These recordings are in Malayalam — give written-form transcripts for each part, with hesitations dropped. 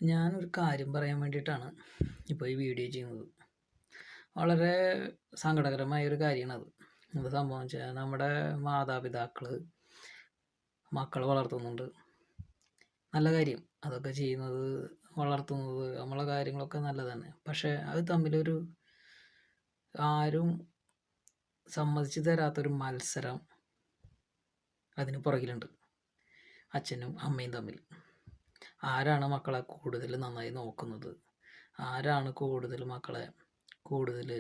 ഞാനൊരു കാര്യം പറയാൻ വേണ്ടിയിട്ടാണ് ഇപ്പോൾ ഈ വീഡിയോ ചെയ്യുന്നത്. വളരെ സങ്കടകരമായ ഒരു കാര്യമാണത്. എന്താ സംഭവം വെച്ചാൽ നമ്മുടെ മാതാപിതാക്കൾ മക്കളെ വളർത്തുന്നുണ്ട്. നല്ല കാര്യം. അതൊക്കെ ചെയ്യുന്നത്, വളർത്തുന്നത്, നമ്മളെ കാര്യങ്ങളൊക്കെ നല്ലതാണ്. പക്ഷേ അത് തമ്മിലൊരു ആരും സമ്മതിച്ചു തരാത്തൊരു മത്സരം അതിന് പുറകിലുണ്ട്. അച്ഛനും അമ്മയും തമ്മിൽ. ആരാണ് മക്കളെ കൂടുതൽ നന്നായി നോക്കുന്നത്? ആരാണ് കൂടുതൽ മക്കളെ കൂടുതൽ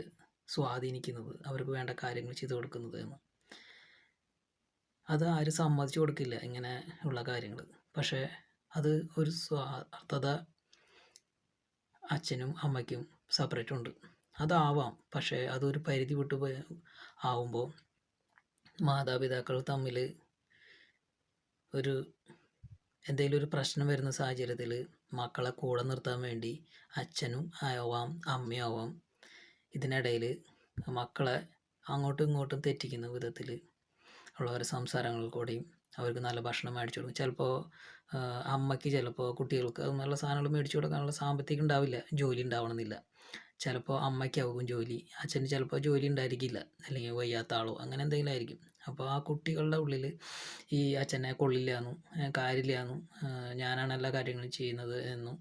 സ്വാധീനിക്കുന്നത്, അവർക്ക് വേണ്ട കാര്യങ്ങൾ ചെയ്തു കൊടുക്കുന്നത് എന്ന്. അത് ആരും സമ്മതിച്ചു കൊടുക്കില്ല ഇങ്ങനെ ഉള്ള കാര്യങ്ങൾ. പക്ഷേ അത് ഒരു സ്വാർത്ഥത അച്ഛനും അമ്മയ്ക്കും സെപ്പറേറ്റ് ഉണ്ട്. അതാവാം. പക്ഷേ അതൊരു പരിധി വിട്ട് ആവുമ്പോൾ മാതാപിതാക്കൾ തമ്മിൽ എന്തെങ്കിലും ഒരു പ്രശ്നം വരുന്ന സാഹചര്യത്തിൽ മക്കളെ കൂടെ നിർത്താൻ വേണ്ടി അച്ഛനും ആവാം അമ്മയാവാം ഇതിനിടയിൽ മക്കളെ അങ്ങോട്ടും ഇങ്ങോട്ടും തെറ്റിക്കുന്ന വിധത്തിൽ ഉള്ള ഓരോ സംസാരങ്ങൾ കൂടെയും അവർക്ക് നല്ല ഭക്ഷണം മേടിച്ചു കൊടുക്കും. ചിലപ്പോൾ അമ്മയ്ക്ക് ചിലപ്പോൾ കുട്ടികൾക്ക് നല്ല സാധനങ്ങൾ മേടിച്ചു കൊടുക്കാനുള്ള സാമ്പത്തികം ഉണ്ടാവില്ല, ജോലി ഉണ്ടാവണമെന്നില്ല. ചിലപ്പോൾ അമ്മയ്ക്കാവും ജോലി, അച്ഛന് ചിലപ്പോൾ ജോലി ഉണ്ടായിരിക്കില്ല, അല്ലെങ്കിൽ വയ്യാത്ത ആളോ അങ്ങനെ എന്തെങ്കിലും ആയിരിക്കും. അപ്പോൾ ആ കുട്ടികളുടെ ഉള്ളിൽ ഈ അച്ഛനെ കൊള്ളില്ല എന്നും കാര്യമില്ല എന്നും ഞാനാണ് എല്ലാ കാര്യങ്ങളും ചെയ്യുന്നത് എന്നും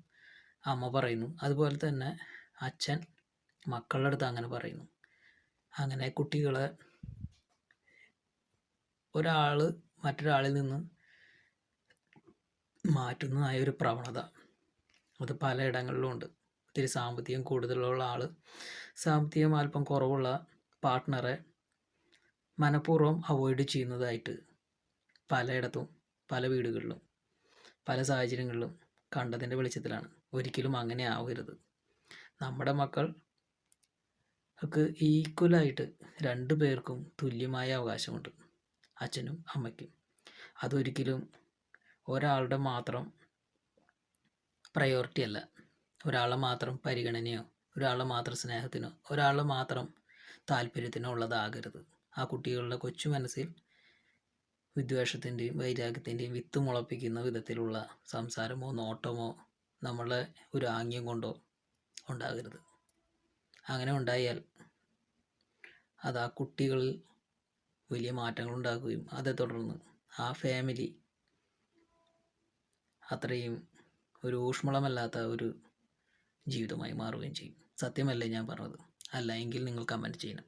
അമ്മ പറയുന്നു. അതുപോലെ തന്നെ അച്ഛൻ മക്കളുടെ അടുത്ത് അങ്ങനെ പറയുന്നു. അങ്ങനെ കുട്ടികളെ ഒരാൾ മറ്റൊരാളിൽ നിന്ന് മാറ്റുന്നതായ ഒരു പ്രവണത അത് പലയിടങ്ങളിലും ഉണ്ട്. ഇത്തിരി സാമ്പത്തികം കൂടുതലുള്ള ആൾ സാമ്പത്തികം അല്പം കുറവുള്ള പാർട്ട്ണറെ മനഃപൂർവ്വം അവോയ്ഡ് ചെയ്യുന്നതായിട്ട് പലയിടത്തും പല വീടുകളിലും പല സാഹചര്യങ്ങളിലും കണ്ടതിൻ്റെ വെളിച്ചത്തിലാണ്. ഒരിക്കലും അങ്ങനെ ആവരുത്. നമ്മുടെ മക്കൾക്ക് ഈക്വലായിട്ട് രണ്ടു പേർക്കും തുല്യമായ അവകാശമുണ്ട്, അച്ഛനും അമ്മയ്ക്കും. അതൊരിക്കലും ഒരാളുടെ മാത്രം പ്രയോറിറ്റി അല്ല, ഒരാളെ മാത്രം പരിഗണനയോ ഒരാളെ മാത്രം സ്നേഹത്തിനോ ഒരാളെ മാത്രം താല്പര്യത്തിനോ ഉള്ളതാകരുത്. ആ കുട്ടികളുടെ കൊച്ചു മനസ്സിൽ വിദ്വേഷത്തിൻ്റെയും വൈരാഗ്യത്തിൻ്റെയും വിത്ത് മുളപ്പിക്കുന്ന വിധത്തിലുള്ള സംസാരമോ നോട്ടമോ നമ്മളെ ഒരു ആംഗ്യം കൊണ്ടോ ഉണ്ടാകരുത്. അങ്ങനെ ഉണ്ടായാൽ അത് ആ കുട്ടികളിൽ വലിയ മാറ്റങ്ങൾ ഉണ്ടാക്കുകയും അതേ തുടർന്ന് ആ ഫാമിലി അത്രയും ഒരു ഊഷ്മളമല്ലാത്ത ഒരു ജീവിതമായി മാറുകയും ചെയ്യും. സത്യമല്ലേ ഞാൻ പറഞ്ഞത്? അല്ല എങ്കിൽ നിങ്ങൾ കമൻറ്റ് ചെയ്യണം.